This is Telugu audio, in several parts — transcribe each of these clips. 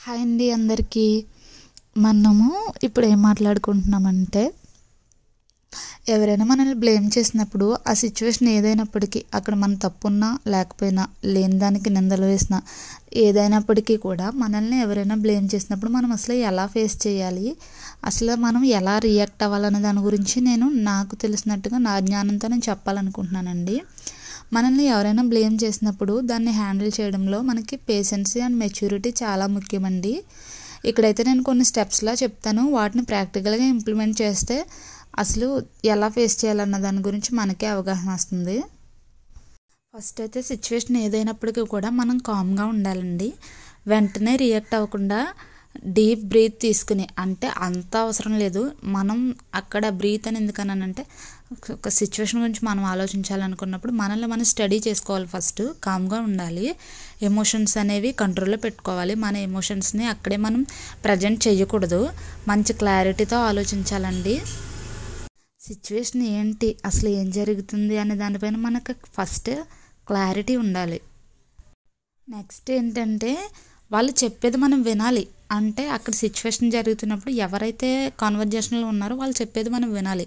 హాయ్ అండి అందరికీ. మనము ఇప్పుడు ఏం మాట్లాడుకుంటున్నామంటే, ఎవరైనా మనల్ని బ్లేమ్ చేసినప్పుడు ఆ సిచ్యువేషన్ ఏదైనప్పటికీ, అక్కడ మన తప్పున్నా లేకపోయినా, లేని దానికి నిందలు వేసినా, ఏదైనప్పటికీ కూడా మనల్ని ఎవరైనా బ్లేమ్ చేసినప్పుడు మనం అసలు ఎలా ఫేస్ చేయాలి, అసలు మనం ఎలా రియాక్ట్ అవ్వాలనే దాని గురించి నేను నాకు తెలిసినట్టుగా నా జ్ఞానంతో నేను చెప్పాలనుకుంటున్నానండి. మనల్ని ఎవరైనా బ్లేమ్ చేసినప్పుడు దాన్ని హ్యాండిల్ చేయడంలో మనకి పేషెన్సీ అండ్ మెచ్యూరిటీ చాలా ముఖ్యమండి. ఇక్కడైతే నేను కొన్ని స్టెప్స్లా చెప్తాను, వాటిని ప్రాక్టికల్గా ఇంప్లిమెంట్ చేస్తే అసలు ఎలా ఫేస్ చేయాలన్న దాని గురించి మనకే అవగాహన వస్తుంది. ఫస్ట్ అయితే సిచ్యువేషన్ ఏదైనప్పటికీ కూడా మనం కామ్గా ఉండాలండి. వెంటనే రియాక్ట్ అవ్వకుండా డీప్ బ్రీత్ తీసుకుని, అంటే అంత అవసరం లేదు, మనం అక్కడ బ్రీత్ అని ఎందుకన్నానంటే ఒక సిచ్యువేషన్ గురించి మనం ఆలోచించాలనుకున్నప్పుడు మనల్ని మనం స్టడీ చేసుకోవాలి. ఫస్ట్ కామ్గా ఉండాలి, ఎమోషన్స్ అనేవి కంట్రోల్లో పెట్టుకోవాలి. మన ఎమోషన్స్ని అక్కడే మనం ప్రజెంట్ చేయకూడదు, మంచి క్లారిటీతో ఆలోచించాలండి. సిచ్యువేషన్ ఏంటి, అసలు ఏం జరుగుతుంది అనే దానిపైన మనకు ఫస్ట్ క్లారిటీ ఉండాలి. నెక్స్ట్ ఏంటంటే వాళ్ళు చెప్పేది మనం వినాలి. అంటే అక్కడ సిచ్యువేషన్ జరుగుతున్నప్పుడు ఎవరైతే కాన్వర్జేషన్లో ఉన్నారో వాళ్ళు చెప్పేది మనం వినాలి.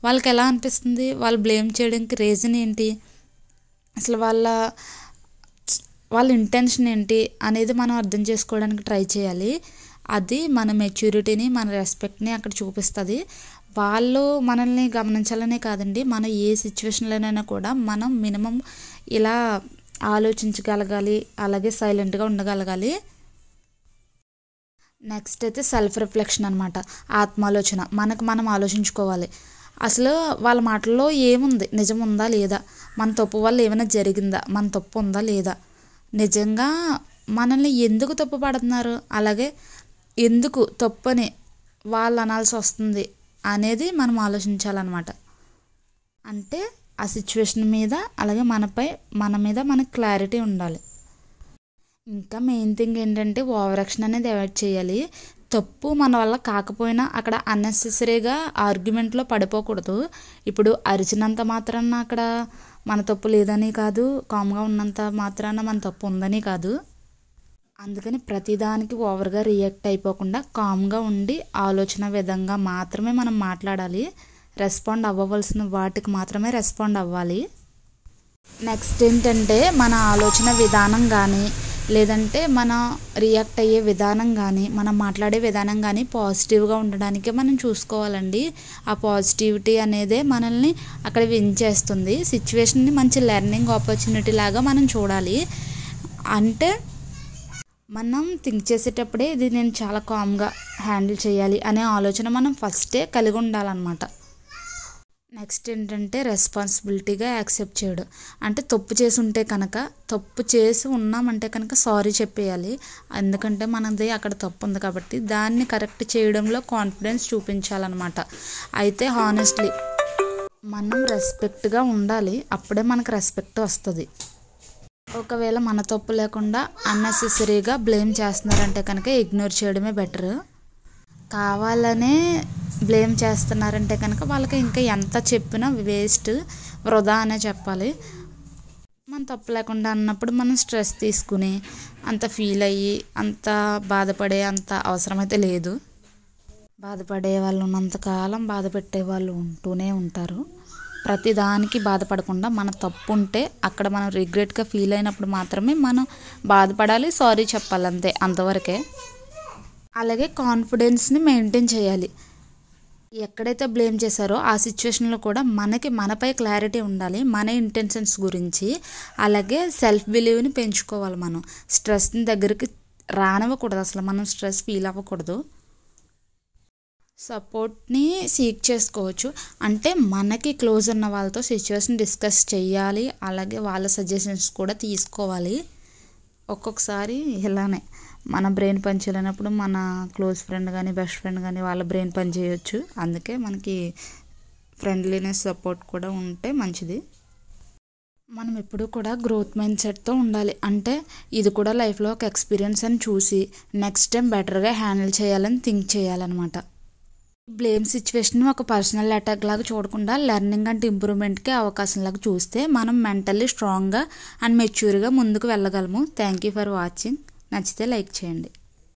వాళ్ళకి ఎలా అనిపిస్తుంది, వాళ్ళు బ్లేమ్ చేయడానికి రీజన్ ఏంటి, అసలు వాళ్ళ ఇంటెన్షన్ ఏంటి అనేది మనం అర్థం చేసుకోవడానికి ట్రై చేయాలి. అది మన మెచ్యూరిటీని, మన రెస్పెక్ట్ని అక్కడ చూపిస్తుంది. వాళ్ళు మనల్ని గమనించాలనే కాదండి, మనం ఏ సిచ్యువేషన్లోనైనా కూడా మనం మినిమం ఇలా ఆలోచించగలగాలి, అలాగే సైలెంట్గా ఉండగలగాలి. నెక్స్ట్ అయితే సెల్ఫ్ రిఫ్లెక్షన్ అనమాట, ఆత్మాలోచన. మనకు మనం ఆలోచించుకోవాలి, అసలు వాళ్ళ మాటల్లో ఏముంది, నిజం ఉందా లేదా, మన తప్పు వల్ల ఏమైనా జరిగిందా, మన తప్పు ఉందా లేదా, నిజంగా మనల్ని ఎందుకు తప్పు పడుతున్నారు, అలాగే ఎందుకు తప్పు అని వాళ్ళు అనాల్సి వస్తుంది అనేది మనం ఆలోచించాలన్నమాట. అంటే ఆ సిచ్యువేషన్ మీద, అలాగే మన మీద మనకు క్లారిటీ ఉండాలి. ఇంకా మెయిన్ థింగ్ ఏంటంటే ఓవర్ యాక్షన్ అనేది అవాయిడ్ చేయాలి. తప్పు మన వల్ల కాకపోయినా అక్కడ అన్నెసెసరీగా ఆర్గ్యుమెంట్లో పడిపోకూడదు. ఇప్పుడు అరిచినంత మాత్రాన అక్కడ మన తప్పు లేదని కాదు, కామ్గా ఉన్నంత మాత్రాన మన తప్పు ఉందని కాదు. అందుకని ప్రతిదానికి ఓవర్గా రియాక్ట్ అయిపోకుండా కామ్గా ఉండి ఆలోచన విధంగా మాత్రమే మనం మాట్లాడాలి. రెస్పాండ్ అవ్వవలసిన వాటికి మాత్రమే రెస్పాండ్ అవ్వాలి. నెక్స్ట్ ఏంటంటే మన ఆలోచన విధానం కానీ, లేదంటే మన రియాక్ట్ అయ్యే విధానం కానీ, మనం మాట్లాడే విధానం కానీ పాజిటివ్గా ఉండడానికే మనం చూసుకోవాలండి. ఆ పాజిటివిటీ అనేదే మనల్ని అక్కడ విన్ చేస్తుంది. సిచ్యువేషన్ని మంచి లెర్నింగ్ ఆపర్చునిటీ లాగా మనం చూడాలి. అంటే మనం థింక్ చేసేటప్పుడే ఇది నేను చాలా కామ్గా హ్యాండిల్ చేయాలి అనే ఆలోచన మనం ఫస్టే కలిగి ఉండాలన్నమాట. నెక్స్ట్ ఏంటంటే రెస్పాన్సిబిలిటీగా యాక్సెప్ట్ చేయడం. అంటే తప్పు చేసి ఉంటే కనుక, తప్పు చేసి ఉన్నామంటే కనుక సారీ చెప్పేయాలి. ఎందుకంటే మనది అక్కడ తప్పు ఉంది కాబట్టి దాన్ని కరెక్ట్ చేయడంలో కాన్ఫిడెన్స్ చూపించాలన్నమాట. అయితే హానెస్ట్లీ మనం రెస్పెక్ట్గా ఉండాలి, అప్పుడే మనకు రెస్పెక్ట్ వస్తుంది. ఒకవేళ మన తప్పు లేకుండా అన్నెసెసరీగా బ్లేమ్ చేస్తున్నారంటే కనుక ఇగ్నోర్ చేయడమే బెటర్. కావాలనే బ్లేమ్ చేస్తున్నారంటే కనుక వాళ్ళకి ఇంకా ఎంత చెప్పినా వేస్ట్, వృధా అనే చెప్పాలి. మన తప్పు లేకుండా అన్నప్పుడు మనం స్ట్రెస్ తీసుకుని అంత ఫీల్ అయ్యి అంత బాధపడే అంత అవసరమైతే లేదు. బాధపడే వాళ్ళు ఉన్నంతకాలం బాధ పెట్టే వాళ్ళు ఉంటూనే ఉంటారు. ప్రతిదానికి బాధపడకుండా మన తప్పు ఉంటే అక్కడ మనం రిగ్రెట్గా ఫీల్ అయినప్పుడు మాత్రమే మనం బాధపడాలి, సారీ చెప్పాలి, అంతే, అంతవరకే. అలాగే కాన్ఫిడెన్స్ని మెయింటైన్ చేయాలి. ఎక్కడైతే బ్లేమ్ చేశారో ఆ సిచ్యువేషన్లో కూడా మనపై క్లారిటీ ఉండాలి, మన ఇంటెన్షన్స్ గురించి. అలాగే సెల్ఫ్ బిలీవ్ని పెంచుకోవాలి. మనం స్ట్రెస్ని దగ్గరికి రానివ్వకూడదు, అసలు మనం స్ట్రెస్ ఫీల్ అవ్వకూడదు. సపోర్ట్ని సీక్ చేసుకోవచ్చు. అంటే మనకి క్లోజ్ ఉన్న వాళ్ళతో సిచ్యువేషన్ డిస్కస్ చేయాలి, అలాగే వాళ్ళ సజెషన్స్ కూడా తీసుకోవాలి. ఒక్కొక్కసారి ఇలానే మన బ్రెయిన్ పని చేయలేనప్పుడు మన క్లోజ్ ఫ్రెండ్ కానీ, బెస్ట్ ఫ్రెండ్ కానీ వాళ్ళ బ్రెయిన్ పని చేయొచ్చు. అందుకే మనకి ఫ్రెండ్లీనెస్, సపోర్ట్ కూడా ఉంటే మంచిది. మనం ఎప్పుడూ కూడా గ్రోత్ మైండ్ సెట్తో ఉండాలి. అంటే ఇది కూడా లైఫ్లో ఒక ఎక్స్పీరియన్స్ అని చూసి నెక్స్ట్ టైం బెటర్గా హ్యాండిల్ చేయాలని థింక్ చేయాలన్నమాట. బ్లేమ్ సిచ్యువేషన్ ఒక పర్సనల్ అటాక్ లాగా చూడకుండా లెర్నింగ్ అండ్ ఇంప్రూవ్మెంట్కి అవకాశం లాగా చూస్తే మనం మెంటల్లీ స్ట్రాంగ్గా అండ్ మెచ్యూర్గా ముందుకు వెళ్ళగలము. Thank you for watching. నచ్చితే లైక్ చేయండి.